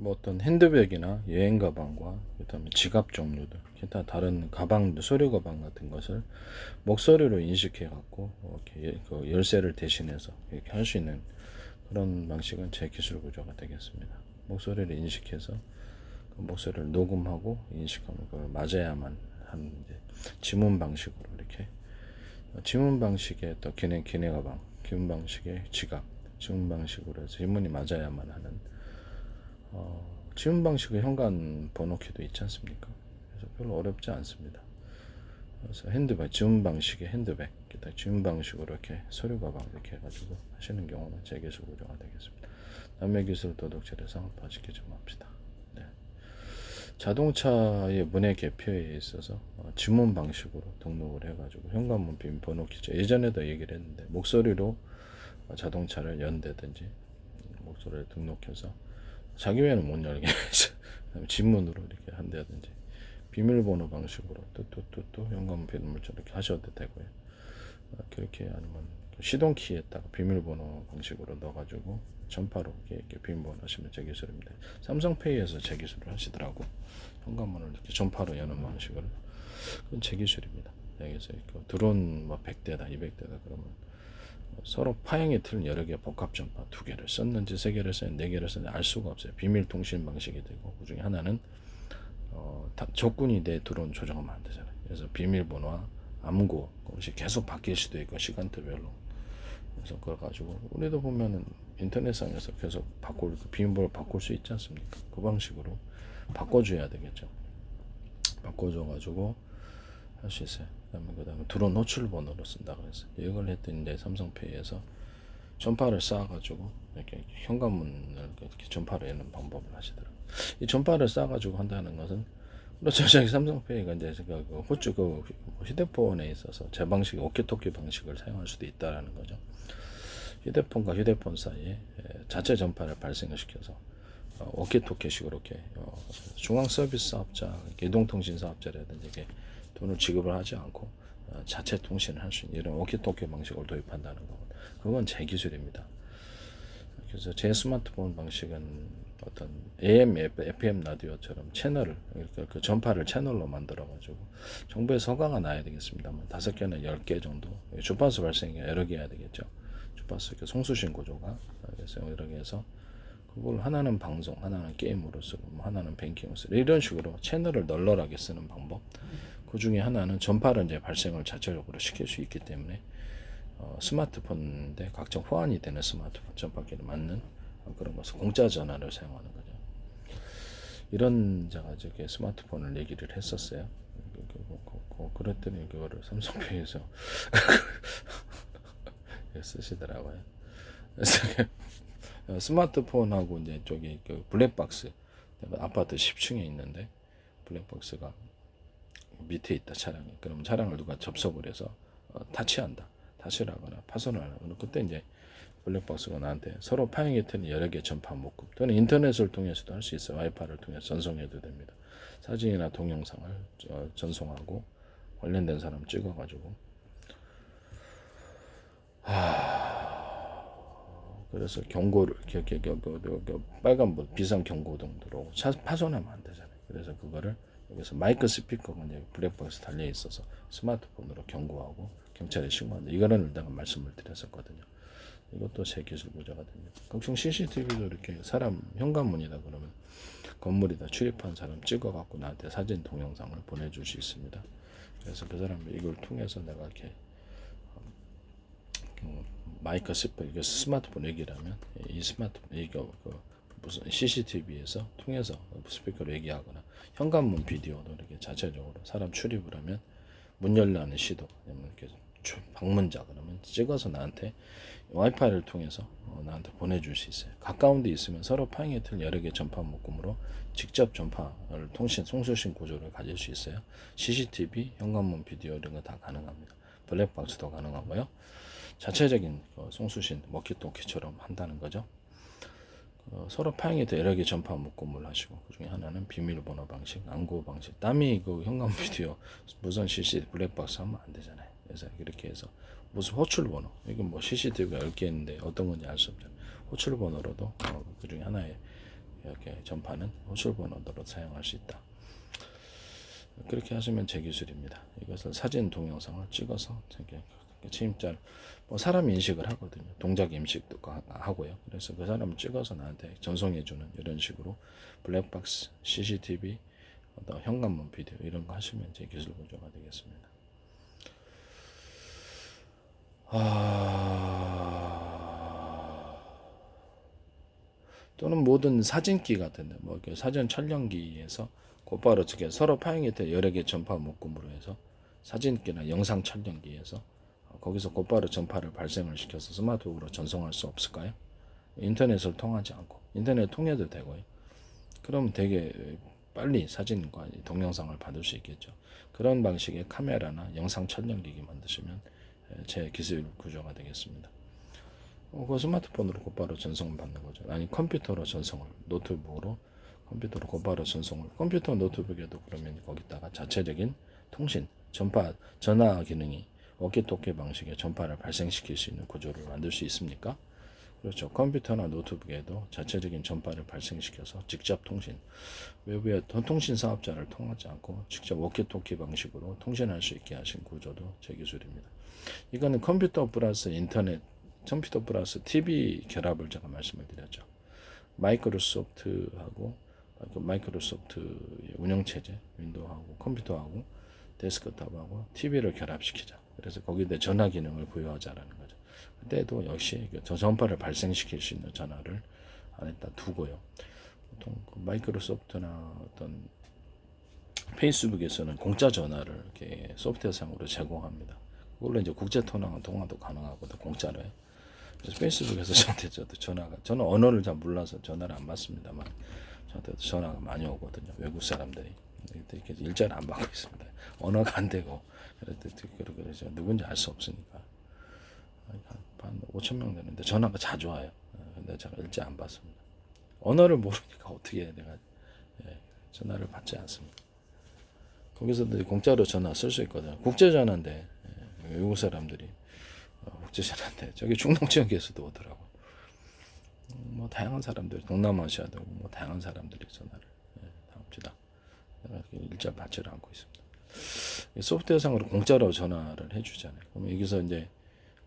뭐 어떤 핸드백이나 여행 가방과 그다음에 지갑 종류들, 기타 다른 가방, 소류 가방 같은 것을 목소리로 인식해 갖고 이렇게 그 열쇠를 대신해서 이렇게 할 수 있는 그런 방식은 제 기술 구조가 되겠습니다. 목소리를 인식해서 그 목소리를 녹음하고 인식하면 그걸 맞아야만 하는 이제 지문 방식으로 이렇게 지문 방식의 또 기내 가방, 지문 방식의 지갑, 지문 방식으로 해서 지문이 맞아야만 하는 지문 방식의 현관 번호키도 있지 않습니까? 그래서 별로 어렵지 않습니다. 그래서 핸드백, 지문 방식의 핸드백, 기타 지문 방식으로 이렇게 서류 가방 이렇게 해가지고 하시는 경우는 제 기술 구조가 되겠습니다. 남의 기술 도덕질에 상업화시키지 맙시다. 네. 자동차의 문의 개표에 있어서 지문 방식으로 등록을 해가지고 현관문 비밀번호 키죠. 예전에도 얘기를 했는데 목소리로 자동차를 연다든지 목소리를 등록해서 자기 외에는 못 열게 해서 지문으로 이렇게 한다든지 비밀번호 방식으로 또 현관문 비밀번호 이렇게 하셔도 되고요. 그렇게 아니면 시동키에다가 비밀번호 방식으로 넣어가지고 전파로 이렇게 비밀번호 하시면 제 기술입니다. 삼성페이에서 제 기술을 하시더라고. 현관문을 이렇게 전파로 여는 방식으로. 그건 제 기술입니다. 여기서 드론 뭐 100대다 200대다 그러면 서로 파형이 틀린 여러 개 복합 전파 2개를 썼는지 3개를 썼는지 4개를 썼는지 알 수가 없어요. 비밀 통신 방식이 되고 그 중에 하나는 조건이 내 드론 조정하면 안 되잖아요. 그래서 비밀번호와 암구 그것이 계속 바뀔 수도 있고 시간대별로. 그래서 그걸 가지고 우리도 보면은 인터넷상에서 계속 바꿀 비밀번호 바꿀 수 있지 않습니까? 그 방식으로 바꿔줘야 되겠죠. 바꿔줘가지고 할 수 있어요. 그다음에 드론 호출 번호로 쓴다 그래서 이걸 했더니 이제 삼성페이에서 전파를 쌓아가지고 이렇게 현관문을 이렇게 전파를 여는 방법을 하시더라고요. 이 전파를 쌓아가지고 한다는 것은 그렇죠. 저희 삼성페이가 이제 그 휴대폰에 있어서 제 방식의 오키토키 방식을 사용할 수도 있다라는 거죠. 휴대폰과 휴대폰 사이에 자체 전파를 발생을 시켜서 오키토키식으로 이렇게 중앙 서비스 사업자, 이동통신 사업자라든지 이게 돈을 지급을 하지 않고 자체 통신을 할 수 있는 이런 오키토키 방식을 도입한다는 겁니다. 그건 제 기술입니다. 그래서 제 스마트폰 방식은 어떤 AM, FM 라디오처럼 채널을 그 전파를 채널로 만들어 가지고 정부에서 허가가 나야 되겠습니다만 5개나 10개 정도 주파수 발생이 여러 개 해야 되겠죠. 주파수 송수신 구조가 그래서 여러 개 해서 그걸 하나는 방송, 하나는 게임으로 쓰고 하나는 뱅킹으로 쓰고 이런 식으로 채널을 널널하게 쓰는 방법. 그 중에 하나는 전파를 이제 발생을 자체적으로 시킬 수 있기 때문에 스마트폰인데 각종 호환이 되는 스마트폰 전파기를 맞는 그런 것을 공짜 전화를 사용하는 거죠. 이런 제가 저게 스마트폰을 얘기를 했었어요. 그랬더니 그거를 삼성페이에서 쓰시더라고요. 그래서 스마트폰하고 이제 저기 그 블랙박스 아파트 10층에 있는데 블랙박스가 밑에 있다 차량이. 그러면 차량을 누가 접속을 해서 타치한다. 타치를 하거나 파손을 하거나 그때 이제 블랙박스가 나한테 서로 파형이 틀린 여러 개 전파 묶음 또는 인터넷을 통해서도 할 수 있어요. 와이파이를 통해서 전송해도 됩니다. 사진이나 동영상을 전송하고 관련된 사람 찍어가지고 그래서 경고를 빨간불 비상 경고등 들어오고 파손하면 안 되잖아요. 그래서 그거를 여기서 마이크 스피커가 이제 블랙박스 달려 있어서 스마트폰으로 경고하고 경찰에 신고한다. 이거는 내가 말씀을 드렸었거든요. 이것도 제 기술 구조가 됩니다. 각종 CCTV도 이렇게 사람 현관문이다 그러면 건물이다 출입한 사람 찍어갖고 나한테 사진 동영상을 보내줄 수 있습니다. 그래서 그 사람이 이걸 통해서 내가 이렇게 마이크 스피커 이거 스마트폰 얘기라면 이 스마트폰 이거 무슨 CCTV에서 통해서 스피커로 얘기하거나 현관문 비디오도 이렇게 자체적으로 사람 출입을 하면 문 열라는 시도 이렇게 방문자 그러면 찍어서 나한테 와이파이를 통해서 나한테 보내줄 수 있어요. 가까운 데 있으면 서로 파형이 틀린 여러 개 전파 묶음으로 직접 전파를 송수신 구조를 가질 수 있어요. CCTV, 현관문 비디오 이런 거 다 가능합니다. 블랙박스도 가능하고요. 자체적인 송수신 워키토키처럼 한다는 거죠. 서로 파형이 돼 여러 개 전파 묶음을 하시고 그 중에 하나는 비밀번호 방식, 암구 방식. 남이 그 현관 비디오 무선 CCTV 블랙박스 하면 안 되잖아요. 그래서 이렇게 해서 무슨 호출번호 이건 뭐 CCTV가 10개 있는데 어떤 건지 알 수 없잖아요. 호출번호로도 그 중에 하나의 이렇게 전파는 호출 번호로 사용할 수 있다. 그렇게 하시면 제 기술입니다. 이것을 사진 동영상을 찍어서 침입자 뭐 사람 인식을 하거든요. 동작 인식도 하고요. 그래서 그 사람을 찍어서 나한테 전송해주는 이런 식으로 블랙박스, CCTV, 현관문 비디오 이런 거 하시면 제 기술 구조가 되겠습니다. 또는 모든 사진기 같은데 뭐 이렇게 사진 촬영기에서 곧바로 서로 파행이 돼 여러 개 전파 묶음으로 해서 사진기나 영상 촬영기에서 거기서 곧바로 전파를 발생을 시켜서 스마트폰으로 전송할 수 없을까요? 인터넷을 통하지 않고 인터넷 통해도 되고요. 그럼 되게 빨리 사진과 동영상을 받을 수 있겠죠. 그런 방식의 카메라나 영상 촬영기기 만드시면 제 기술 구조가 되겠습니다. 그 스마트폰으로 곧바로 전송을 받는 거죠. 아니 컴퓨터로 전송을 노트북으로 컴퓨터로 곧바로 전송을 컴퓨터 노트북에도 그러면 거기다가 자체적인 통신 전화 기능이 워키토키 방식의 전파를 발생시킬 수 있는 구조를 만들 수 있습니까? 그렇죠. 컴퓨터나 노트북에도 자체적인 전파를 발생시켜서 직접 통신, 외부의 통신 사업자를 통하지 않고 직접 워키토키 방식으로 통신할 수 있게 하신 구조도 제 기술입니다. 이거는 컴퓨터 플러스 인터넷, 컴퓨터 플러스 TV 결합을 제가 말씀을 드렸죠. 마이크로소프트하고 마이크로소프트 운영체제, 윈도우하고 컴퓨터하고 데스크톱하고 TV를 결합시키자. 그래서 거기에 전화 기능을 부여하자라는 거죠. 그때도 역시 전파를 발생시킬 수 있는 전화를 안에다 두고요. 보통 마이크로소프트나 어떤 페이스북에서는 공짜 전화를 이렇게 소프트웨어상으로 제공합니다. 그걸로 이제 국제 통화도 가능하거든 공짜로. 그래서 페이스북에서 저한테 저는 언어를 잘 몰라서 전화를 안 받습니다만 저한테도 전화가 많이 오거든요. 외국 사람들이 이렇게 일자를 안 받고 있습니다. 언어가 안 되고 그래서 누군지 알 수 없으니까 한 5천 명 되는데 전화가 자주 와요. 근데 제가 일자 안 받습니다. 언어를 모르니까 어떻게 내가 전화를 받지 않습니다. 거기서도 공짜로 전화 쓸 수 있거든요. 국제 전화인데 외국 사람들이 국제 전화인데 저기 중동 지역에서도 오더라고. 뭐 다양한 사람들 동남아시아도 뭐 다양한 사람들이 전화를 다 옵니다. 내가 일자 받지를 않고 있습니다. 소프트웨어상으로 공짜로 전화를 해주잖아요. 그럼 여기서 이제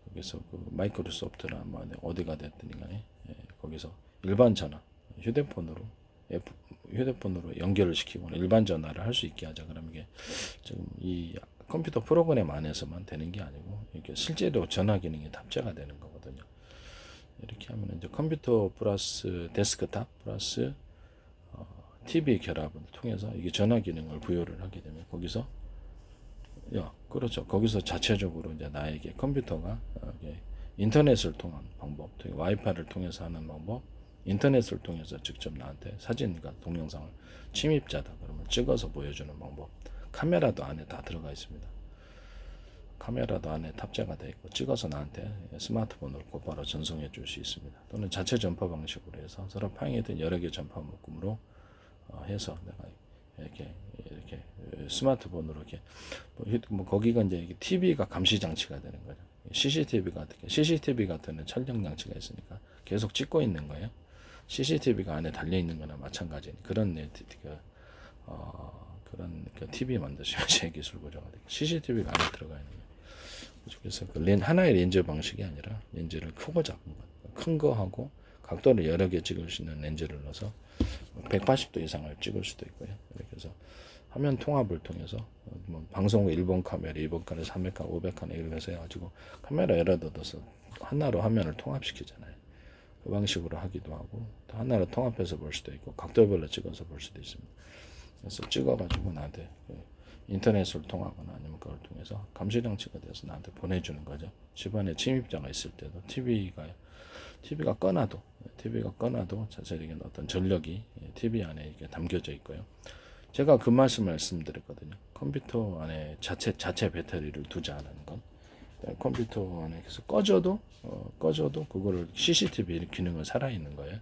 거기서 그 마이크로소프트나 뭐 어디가 됐든 간에 거기서 일반 전화 휴대폰으로 연결을 시키고 일반 전화를 할 수 있게 하자. 그러면 이게 지금 이 컴퓨터 프로그램 안에서만 되는 게 아니고 이렇게 실제로 전화 기능이 탑재가 되는 거거든요. 이렇게 하면 이제 컴퓨터 플러스 데스크탑 플러스 TV 결합을 통해서 이게 전화 기능을 부여를 하게 되면 거기서 그렇죠. 거기서 자체적으로 이제 나에게 컴퓨터가 인터넷을 통한 방법, 와이파이를 통해서 하는 방법, 인터넷을 통해서 직접 나한테 사진과 동영상을 침입자다 그러면 찍어서 보여주는 방법. 카메라도 안에 다 들어가 있습니다. 카메라도 안에 탑재가 되어 있고 찍어서 나한테 스마트폰으로 곧바로 전송해 줄 수 있습니다. 또는 자체 전파 방식으로 해서 서로 파행했던 여러 개 전파 묶음으로 해서 내가 이렇게 스마트폰으로 이렇게 뭐 거기가 이제 TV가 감시 장치가 되는 거죠. CCTV 같은 촬영 장치가 있으니까 계속 찍고 있는 거예요. CCTV가 안에 달려 있는 거나 마찬가지니 그런 TV 만드시면 제 기술 구조가 되고 CCTV가 안에 들어가 있는 거예요. 그래서 하나의 렌즈 방식이 아니라 렌즈를 크고 작은 큰 거 하고 각도를 여러 개 찍을 수 있는 렌즈를 넣어서 180도 이상을 찍을 수도 있고요. 그래서 화면 통합을 통해서 뭐 방송국 1번 카메라, 2번 카메라, 300 카메라, 500 카메라 이렇게 해서 해가지고 카메라 여러 개 넣어서 하나로 화면을 통합시키잖아요. 그 방식으로 하기도 하고 또 하나로 통합해서 볼 수도 있고 각도별로 찍어서 볼 수도 있습니다. 그래서 찍어가지고 나한테 인터넷을 통하거나 아니면 그걸 통해서 감시 장치가 돼서 나한테 보내주는 거죠. 집안에 침입자가 있을 때도 TV가 꺼놔도 자체적인 어떤 전력이 TV 안에 이렇게 담겨져 있고요. 제가 그 말씀드렸거든요. 컴퓨터 안에 자체 배터리를 두자는 건 컴퓨터 안에 계서 꺼져도 그거를 CCTV 기능은 살아있는 거예요.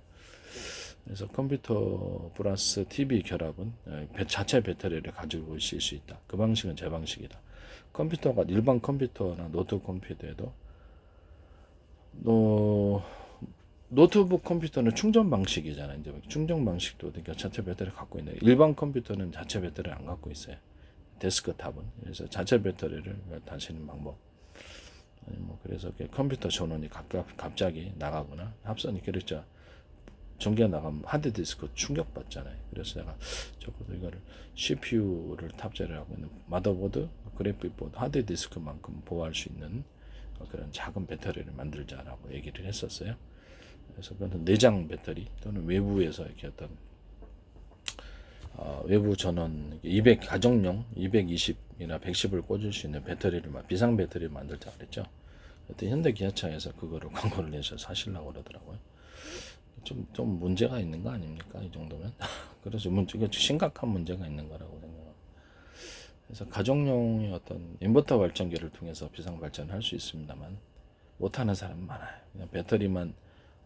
그래서 컴퓨터 플러스 TV 결합은 자체 배터리를 가지고 있을 수 있다. 그 방식은 제 방식이다. 컴퓨터가 일반 컴퓨터나 노트북 컴퓨터에도 노트북 컴퓨터는 충전 방식이잖아요. 이제 충전 방식도 그러니까 자체 배터리를 갖고 있는. 일반 컴퓨터는 자체 배터리를 안 갖고 있어요. 데스크탑은. 그래서 자체 배터리를 다시는 방법. 아니 뭐 그래서 컴퓨터 전원이 갑자기 나가거나 합선이 그랬죠. 전기가 나가면 하드디스크 충격받잖아요. 그래서 제가 적어도 이거를 CPU를 탑재를 하고 있는 마더보드, 그래픽보드, 하드디스크만큼 보호할 수 있는 그런 작은 배터리를 만들자라고 얘기를 했었어요. 그래서 그건 내장 배터리 또는 외부에서 이렇게 어떤 외부 전원 200 가정용 220이나 110을 꽂을 수 있는 배터리를 비상 배터리를 만들자 그랬죠. 그때 현대기아차에서 그거를 광고를 내셔서 하시려고 그러더라고요. 좀 문제가 있는 거 아닙니까? 이 정도면. 그래서 이거 심각한 문제가 있는 거라고 생각합니다. 그래서 가정용의 어떤 인버터 발전기를 통해서 비상 발전을 할 수 있습니다만 못하는 사람은 많아요. 그냥 배터리만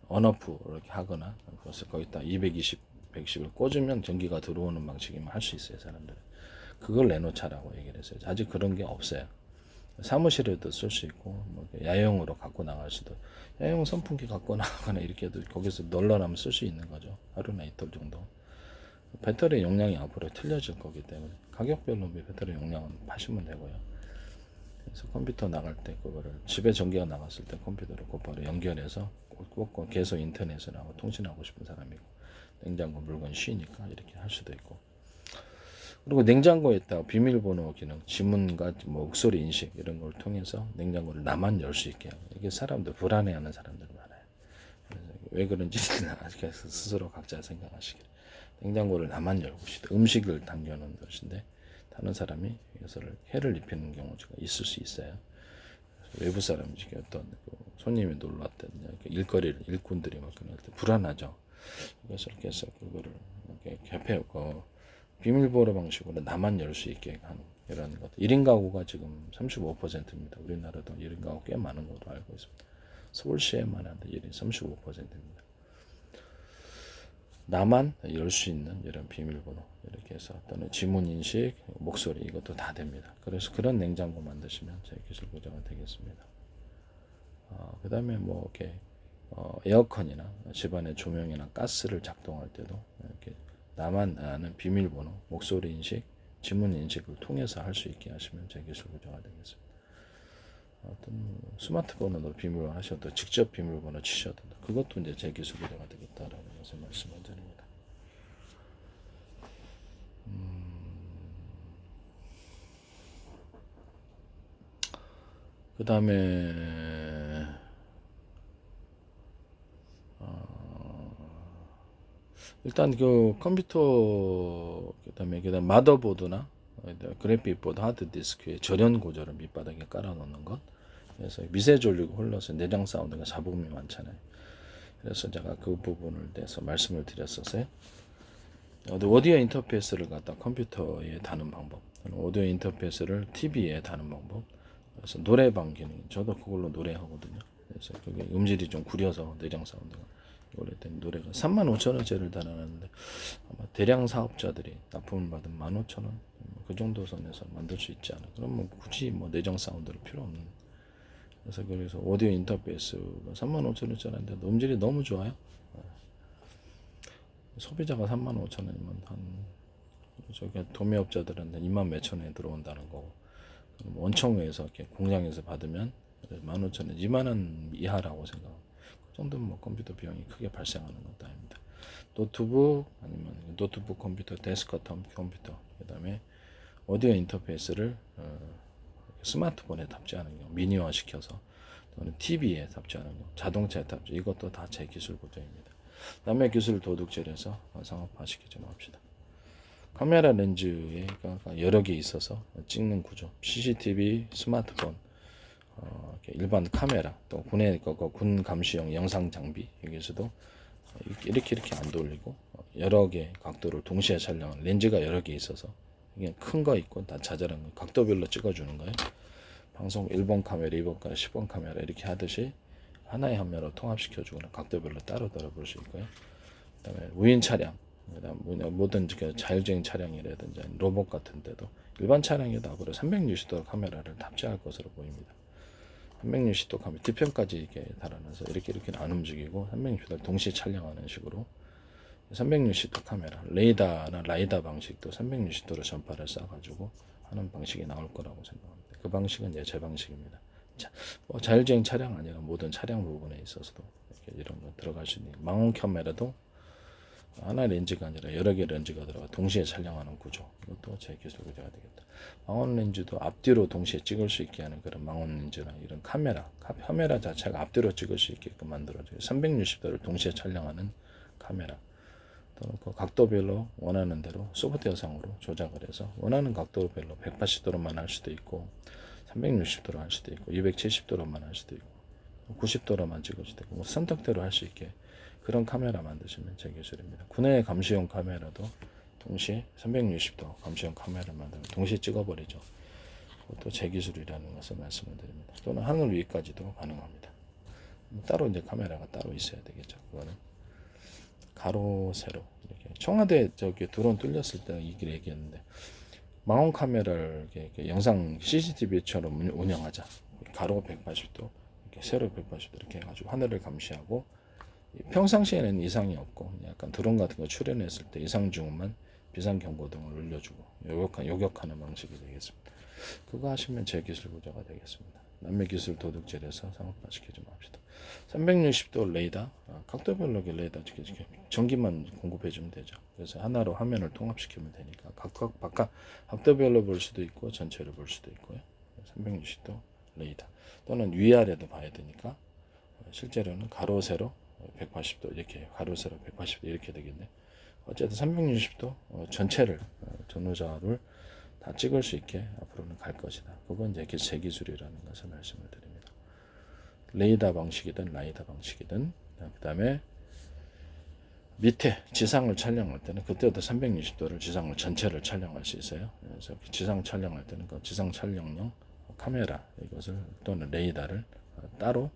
언오프 이렇게 하거나 그래서 거기다 220, 110을 꽂으면 전기가 들어오는 방식이면 할 수 있어요, 사람들은. 그걸 내놓자라고 얘기를 했어요. 아직 그런 게 없어요. 사무실에도 쓸 수 있고 뭐 야영으로 갖고 나갈 수도, 야영 선풍기 갖고 나가거나 이렇게 해도 거기서 널널하면 쓸 수 있는 거죠. 하루나 이틀 정도. 배터리 용량이 앞으로 틀려질 거기 때문에 가격별로 배터리 용량은 파시면 되고요. 그래서 컴퓨터 나갈 때 그거를 집에 전기가 나갔을 때 컴퓨터를 곧바로 연결해서 꽂고 계속 인터넷을 하고 통신하고 싶은 사람이고, 냉장고 물건 쉬니까 이렇게 할 수도 있고. 그리고 냉장고에다가 비밀번호 기능, 지문과 뭐 목소리 인식 이런 걸 통해서 냉장고를 나만 열 수 있게 하고. 이게 사람들 불안해하는 사람들 많아요. 그래서 왜 그런지 스스로 각자 생각하시길. 냉장고를 나만 열고 싶다. 음식을 당겨놓은 것인데 다른 사람이 이것을 해를 입히는 경우가 있을 수 있어요. 외부 사람이 어떤 손님이 놀러 왔던 일거리를 일꾼들이 막 그럴 때 불안하죠. 그래서 이렇게 해서 그거를 이렇게 개폐하고 비밀번호 방식으로 나만 열 수 있게 하는 이런 것. 1인 가구가 지금 35%입니다. 우리나라도 1인 가구 꽤 많은 걸로 알고 있습니다. 서울시에만 한데 1인 35%입니다. 나만 열 수 있는 이런 비밀번호 이렇게 해서 또는 지문 인식, 목소리 이것도 다 됩니다. 그래서 그런 냉장고 만드시면 제 기술 보장은 되겠습니다. 그 다음에 뭐 이렇게 에어컨이나 집안의 조명이나 가스를 작동할 때도 이렇게 나만 아는 비밀번호, 목소리 인식, 지문 인식을 통해서 할 수 있게 하시면 제 기술 보장이 되겠습니다. 어떤 스마트폰으로 비밀번호 하셔도 직접 비밀번호 치셔도 그것도 이제 제 기술 보장이 되겠다라는 것을 말씀을 드립니다. 그 다음에 일단 그 컴퓨터 그다음에 마더보드나 그래픽보드 하드디스크에 절연 고절을 밑바닥에 깔아놓는 것. 그래서 미세 졸리고 흘러서 내장 사운드가 잡음이 많잖아요. 그래서 제가 그 부분을 대해서 말씀을 드렸었어요. 오디오 인터페이스를 갖다 컴퓨터에 다는 방법, 오디오 인터페이스를 TV에 다는 방법. 그래서 노래방 기능, 저도 그걸로 노래하거든요. 그래서 그게 음질이 좀 구려서 내장 사운드가 오래된 노래가 35,000원짜리를 달아놨는데 아마 대량 사업자들이 납품을 받은 15,000원 그 정도 선에서 만들 수 있지 않아. 그러면 굳이 뭐 내장 사운드를 필요 없는. 그래서 오디오 인터페이스가 35,000원짜리인데 음질이 너무 좋아요. 소비자가 35,000원이면 한 저기 도매업자들한테 2만 몇천 원에 들어온다는 거고, 원청에서 이렇게 공장에서 받으면 15,000원, 2만 원 이하라고 생각합니다. 그 정도면 뭐 컴퓨터 비용이 크게 발생하는 것도 아닙니다. 노트북 아니면 노트북 컴퓨터, 데스크톱 컴퓨터, 그다음에 오디오 인터페이스를 스마트폰에 탑재하는 경우, 미니화 시켜서 또는 TV에 탑재하는 경우, 자동차에 탑재, 이것도 다 제 기술 보장입니다. 남의 기술 도둑질해서 상업화시키지 맙시다. 카메라 렌즈가 여러 개 있어서 찍는 구조, CCTV, 스마트폰, 일반 카메라, 또 군 감시용 영상 장비, 여기서도 이렇게 안 돌리고 여러 개 각도를 동시에 촬영하는 렌즈가 여러 개 있어서 이게 큰 거 있고 다 자잘한 거 각도별로 찍어주는 거예요. 방송 1번 카메라, 2번 카메라, 10번 카메라 이렇게 하듯이 하나의 화면으로 통합시켜주거나 각도별로 따로 볼 수 있고요. 그다음에 무인 차량, 그다음 모든 자율주행 차량이라든지 로봇 같은 데도 일반 차량에도 앞으로 360도 카메라를 탑재할 것으로 보입니다. 360도 카메라 뒤편까지 이렇게 달아놔서 이렇게는 안 움직이고 360도를 동시에 촬영하는 식으로 360도 카메라, 레이더나 라이더 방식도 360도로 전파를 쏴가지고 하는 방식이 나올 거라고 생각합니다. 그 방식은 이제 제 방식입니다. 뭐 자율주행 차량 아니라 모든 차량 부분에 있어서도 이렇게 이런 거 들어갈 수 있는 망원 카메라도 하나의 렌즈가 아니라 여러 개의 렌즈가 들어가 동시에 촬영하는 구조, 이것도 제 기술 구조가 되겠다. 망원 렌즈도 앞뒤로 동시에 찍을 수 있게 하는 그런 망원 렌즈나 이런 카메라 자체가 앞뒤로 찍을 수 있게끔 만들어줘요. 360도를 동시에 촬영하는 카메라, 또는 그 각도별로 원하는 대로 소프트웨어상으로 조작을 해서 원하는 각도별로 180도로만 할 수도 있고 360도로 할 수도 있고 270도로만 할 수도 있고 90도로만 찍을 수도 있고 뭐 선택대로 할 수 있게 그런 카메라 만드시면 제 기술입니다. 국내 감시용 카메라도 동시에 360도 감시용 카메라를 만들면 동시에 찍어버리죠. 그것도 제 기술이라는 것을 말씀을 드립니다. 또는 하늘 위까지도 가능합니다. 따로 이제 카메라가 따로 있어야 되겠죠. 그거는 가로 세로 이렇게 청와대 저기 드론 뚫렸을 때 이길 얘기했는데 망원 카메라를 이렇게 영상 CCTV처럼 운영하자. 가로 180도 이렇게 세로 180도 이렇게 해가지고 하늘을 감시하고 평상시에는 이상이 없고 약간 드론 같은 거 출연했을 때 이상 징후만 비상 경고등을 올려주고 요격하는 방식이 되겠습니다. 그거 하시면 제 기술 구조가 되겠습니다. 남의 기술 도둑질해서 상업화시키지 맙시다. 360도 레이더, 각도별로 레이더 전기만 공급해주면 되죠. 그래서 하나로 화면을 통합시키면 되니까 각각 각도별로 볼 수도 있고 전체를 볼 수도 있고요. 360도 레이더 또는 위아래도 봐야 되니까 실제로는 가로 세로 180도 이렇게 가로 세로 180도 이렇게 되겠네. 어쨌든 360도 전체를 전후좌우를 다 찍을 수 있게 앞으로는 갈 것이다. 그건 이제 제 기술이라는 것을 말씀을 드립니다. 레이더 방식이든 라이더 방식이든 그 다음에 밑에 지상을 촬영할 때는 그때도 360도를 지상을 전체를 촬영할 수 있어요. 그래서 지상 촬영할 때는 그 지상 촬영용 카메라 이것을 또는 레이더를 따로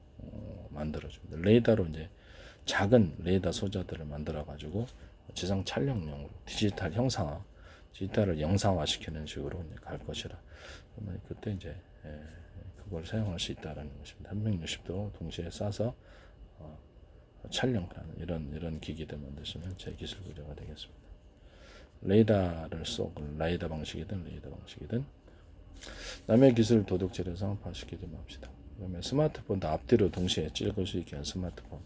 만들어줍니다. 레이더로 이제 작은 레이더 소자들을 만들어 가지고 지상 촬영용으로 디지털 형상화, 디지털을 영상화 시키는 식으로 이제 갈 것이라. 그러면 그때 이제 그걸 사용할 수 있다라는 것입니다. 360도 동시에 쏴서 촬영하는 이런 기기들 만드시면 제 기술 구조가 되겠습니다. 레이더를 쏘고 라이더 방식이든 레이더 방식이든 남의 기술 도둑질을 상업화시키지 맙시다. 그러면 스마트폰도 앞뒤로 동시에 찍을 수 있게 한 스마트폰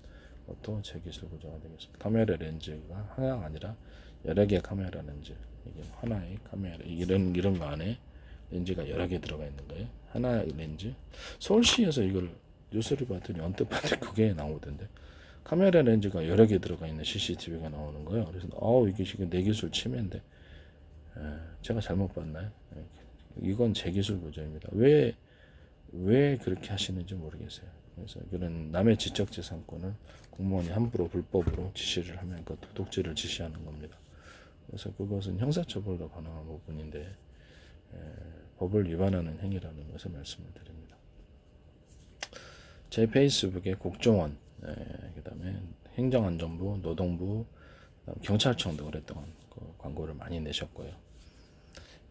또 제 기술 구조가 되겠습니다. 카메라 렌즈가 하나가 아니라 여러 개의 카메라 렌즈, 이게 하나의 카메라 이런 거 안에 렌즈가 여러 개 들어가 있는 거예요. 하나의 렌즈. 서울시에서 이걸 뉴스를 봤더니 언뜻 봤더니 그게 나오던데 카메라 렌즈가 여러 개 들어가 있는 CCTV가 나오는 거예요. 그래서 이게 지금 내 기술 침해인데 제가 잘못 봤나요? 이건 제 기술 구조입니다. 왜 그렇게 하시는지 모르겠어요. 그래서 그런 남의 지적재산권을 공무원이 함부로 불법으로 지시를 하면 그 도둑질을 지시하는 겁니다. 그래서 그것은 형사처벌도 가능한 부분인데 법을 위반하는 행위라는 것을 말씀을 드립니다. 제 페이스북에 국정원, 그다음에 행정안전부, 노동부, 경찰청도 오랫동안 그 광고를 많이 내셨고요.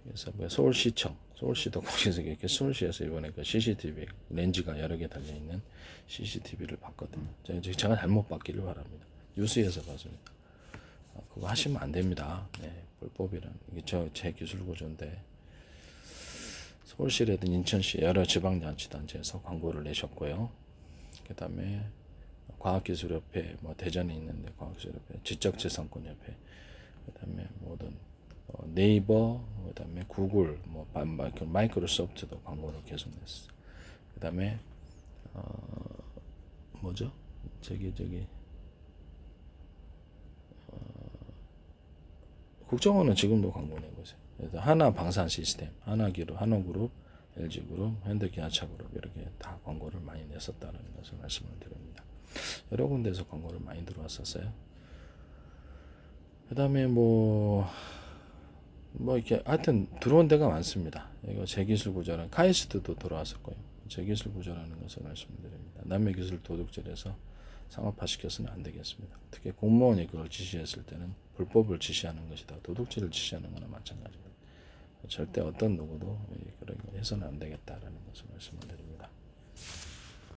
그래서 서울시도 거기서 이렇게 서울시에서 이번에 그 CCTV 렌즈가 여러 개 달려 있는 CCTV를 봤거든요. 제가 잘못 봤기를 바랍니다. 뉴스에서 봤습니다. 그거 하시면 안 됩니다. 불법이란 이게 제 기술 구조인데 서울시라든 인천시 여러 지방자치단체에서 광고를 내셨고요. 그다음에 과학기술협회 대전에 있는데 과학기술협회, 지적재산권협회, 그다음에 모든 네이버, 그다음에 구글, 마이크로소프트도 광고를 계속 냈어요. 그다음에 국정원은 지금도 광고 내고 있어요. 그래서 하나 방산 시스템, 한화그룹, LG그룹, 현대기아차그룹 이렇게 다 광고를 많이 냈었다는 것을 말씀을 드립니다. 여러 군데서 광고를 많이 들어왔었어요. 그다음에 이렇게 하여튼 들어온 데가 많습니다. 이거 제 기술 구조라는 카이스트도 들어왔었고요. 제 기술 구조라는 것을 말씀드립니다. 남의 기술 도둑질해서 상업화시켜서는 안 되겠습니다. 특히 공무원이 그걸 지시했을 때는 불법을 지시하는 것이다. 도둑질을 지시하는 거나 마찬가지입니다. 절대 어떤 누구도 그런 거 해서는 안 되겠다라는 것을 말씀드립니다.